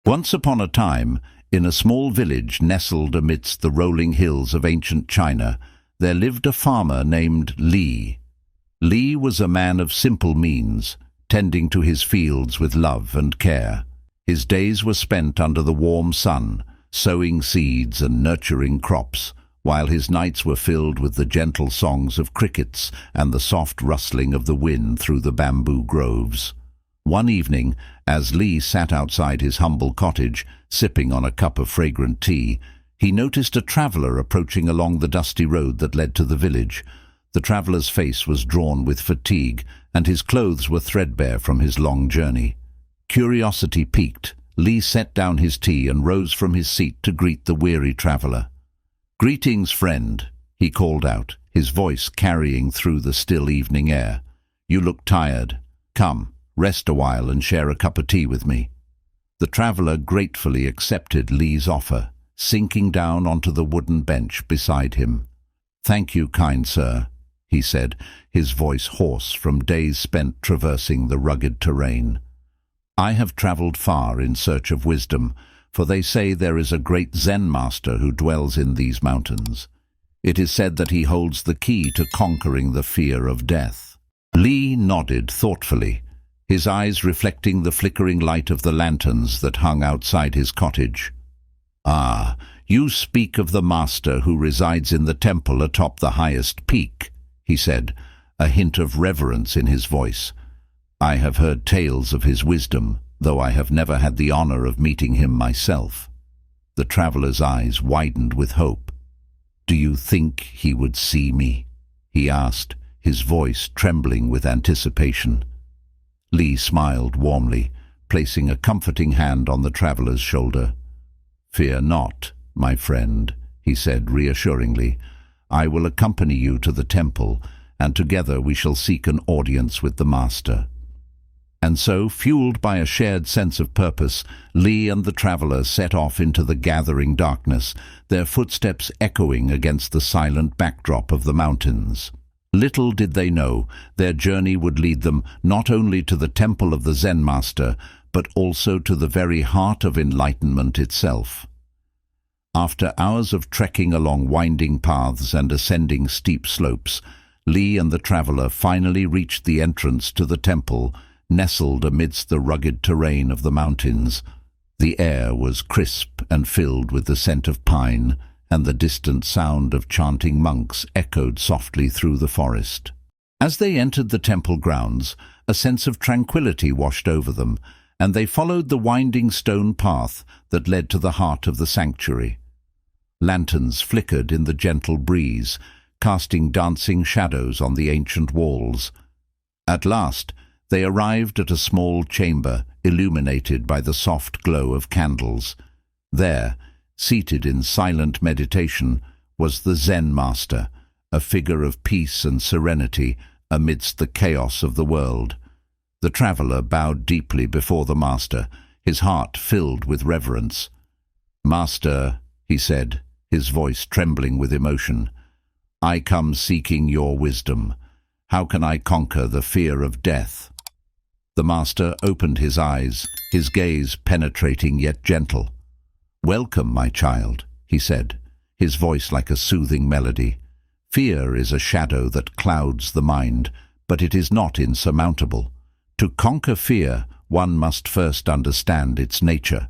Once upon a time, in a small village nestled amidst the rolling hills of ancient China, there lived a farmer named Li. Li was a man of simple means, tending to his fields with love and care. His days were spent under the warm sun, sowing seeds and nurturing crops, while his nights were filled with the gentle songs of crickets and the soft rustling of the wind through the bamboo groves. One evening, as Li sat outside his humble cottage, sipping on a cup of fragrant tea, he noticed a traveller approaching along the dusty road that led to the village. The traveller's face was drawn with fatigue, and his clothes were threadbare from his long journey. Curiosity piqued, Li set down his tea and rose from his seat to greet the weary traveller. "Greetings, friend," he called out, his voice carrying through the still evening air. "You look tired. Come, rest a while and share a cup of tea with me." The traveller gratefully accepted Li's offer, sinking down onto the wooden bench beside him. "Thank you, kind sir," he said, his voice hoarse from days spent traversing the rugged terrain. "I have travelled far in search of wisdom, for they say there is a great Zen master who dwells in these mountains. It is said that he holds the key to conquering the fear of death." Li nodded thoughtfully, his eyes reflecting the flickering light of the lanterns that hung outside his cottage. "Ah, you speak of the master who resides in the temple atop the highest peak," he said, a hint of reverence in his voice. "I have heard tales of his wisdom, though I have never had the honor of meeting him myself." The traveller's eyes widened with hope. "Do you think he would see me?" he asked, his voice trembling with anticipation. Li smiled warmly, placing a comforting hand on the traveller's shoulder. "Fear not, my friend," he said reassuringly. "I will accompany you to the temple, and together we shall seek an audience with the master." And so, fueled by a shared sense of purpose, Li and the traveller set off into the gathering darkness, their footsteps echoing against the silent backdrop of the mountains. Little did they know, their journey would lead them not only to the temple of the Zen master, but also to the very heart of enlightenment itself. After hours of trekking along winding paths and ascending steep slopes, Li and the traveller finally reached the entrance to the temple, nestled amidst the rugged terrain of the mountains. The air was crisp and filled with the scent of pine, and the distant sound of chanting monks echoed softly through the forest. As they entered the temple grounds, a sense of tranquility washed over them, and they followed the winding stone path that led to the heart of the sanctuary. Lanterns flickered in the gentle breeze, casting dancing shadows on the ancient walls. At last, they arrived at a small chamber illuminated by the soft glow of candles. There, seated in silent meditation, was the Zen master, a figure of peace and serenity amidst the chaos of the world. The traveller bowed deeply before the master, his heart filled with reverence. "Master," he said, his voice trembling with emotion, "I come seeking your wisdom. How can I conquer the fear of death?" The master opened his eyes, his gaze penetrating yet gentle. "Welcome, my child," he said, his voice like a soothing melody. "Fear is a shadow that clouds the mind, but it is not insurmountable. To conquer fear, one must first understand its nature."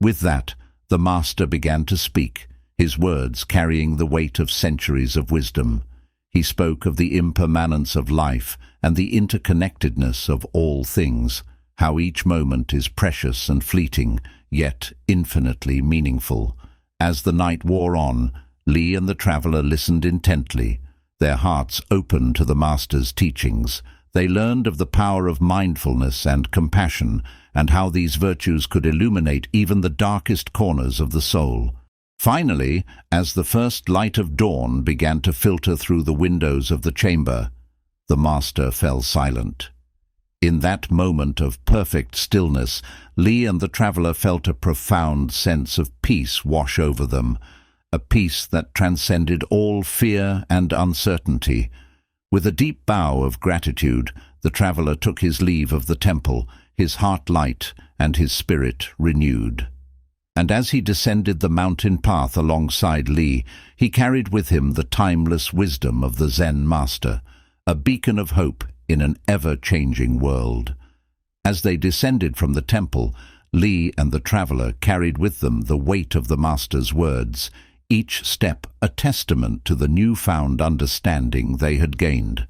With that, the master began to speak, his words carrying the weight of centuries of wisdom. He spoke of the impermanence of life and the interconnectedness of all things, how each moment is precious and fleeting, yet infinitely meaningful. As the night wore on, Li and the traveller listened intently, their hearts open to the master's teachings. They learned of the power of mindfulness and compassion, and how these virtues could illuminate even the darkest corners of the soul. Finally, as the first light of dawn began to filter through the windows of the chamber, the master fell silent. In that moment of perfect stillness, Li and the traveller felt a profound sense of peace wash over them, a peace that transcended all fear and uncertainty. With a deep bow of gratitude, the traveller took his leave of the temple, his heart light and his spirit renewed. And as he descended the mountain path alongside Li, he carried with him the timeless wisdom of the Zen master, a beacon of hope in an ever-changing world. As they descended from the temple, Li and the traveler carried with them the weight of the master's words, each step a testament to the newfound understanding they had gained.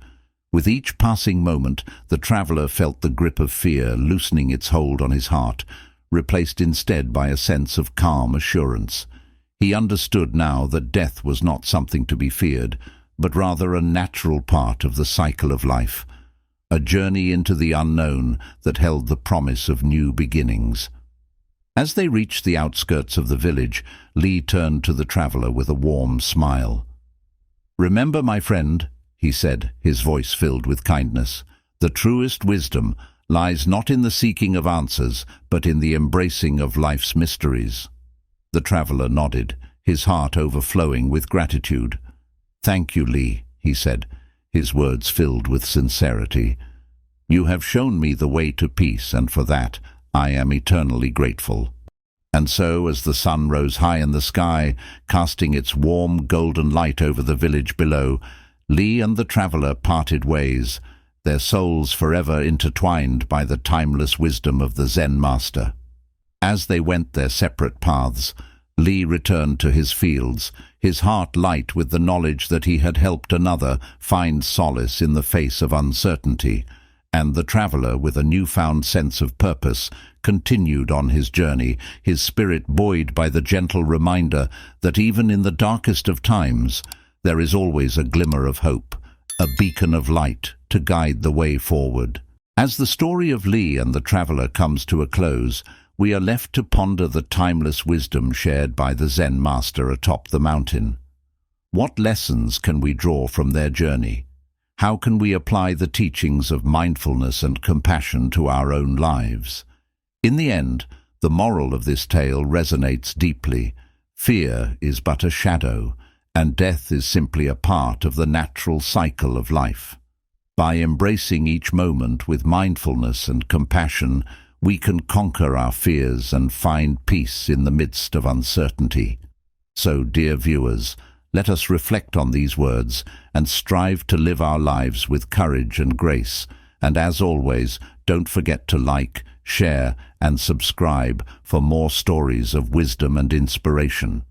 With each passing moment, the traveler felt the grip of fear loosening its hold on his heart, replaced instead by a sense of calm assurance. He understood now that death was not something to be feared, but rather a natural part of the cycle of life, a journey into the unknown that held the promise of new beginnings. As they reached the outskirts of the village, Li turned to the traveler with a warm smile. "Remember, my friend," he said, his voice filled with kindness, "the truest wisdom lies not in the seeking of answers, but in the embracing of life's mysteries." The traveler nodded, his heart overflowing with gratitude. "Thank you, Li," he said, his words filled with sincerity. "You have shown me the way to peace, and for that I am eternally grateful." And so, as the sun rose high in the sky, casting its warm golden light over the village below, Li and the traveler parted ways, their souls forever intertwined by the timeless wisdom of the Zen master. As they went their separate paths, Li returned to his fields, his heart light with the knowledge that he had helped another find solace in the face of uncertainty, and the traveler, with a newfound sense of purpose, continued on his journey, his spirit buoyed by the gentle reminder that even in the darkest of times, there is always a glimmer of hope, a beacon of light to guide the way forward. As the story of Li and the traveler comes to a close, we are left to ponder the timeless wisdom shared by the Zen master atop the mountain. What lessons can we draw from their journey? How can we apply the teachings of mindfulness and compassion to our own lives? In the end, the moral of this tale resonates deeply. Fear is but a shadow, and death is simply a part of the natural cycle of life. By embracing each moment with mindfulness and compassion, we can conquer our fears and find peace in the midst of uncertainty. So, dear viewers, let us reflect on these words and strive to live our lives with courage and grace. And as always, don't forget to like, share, and subscribe for more stories of wisdom and inspiration.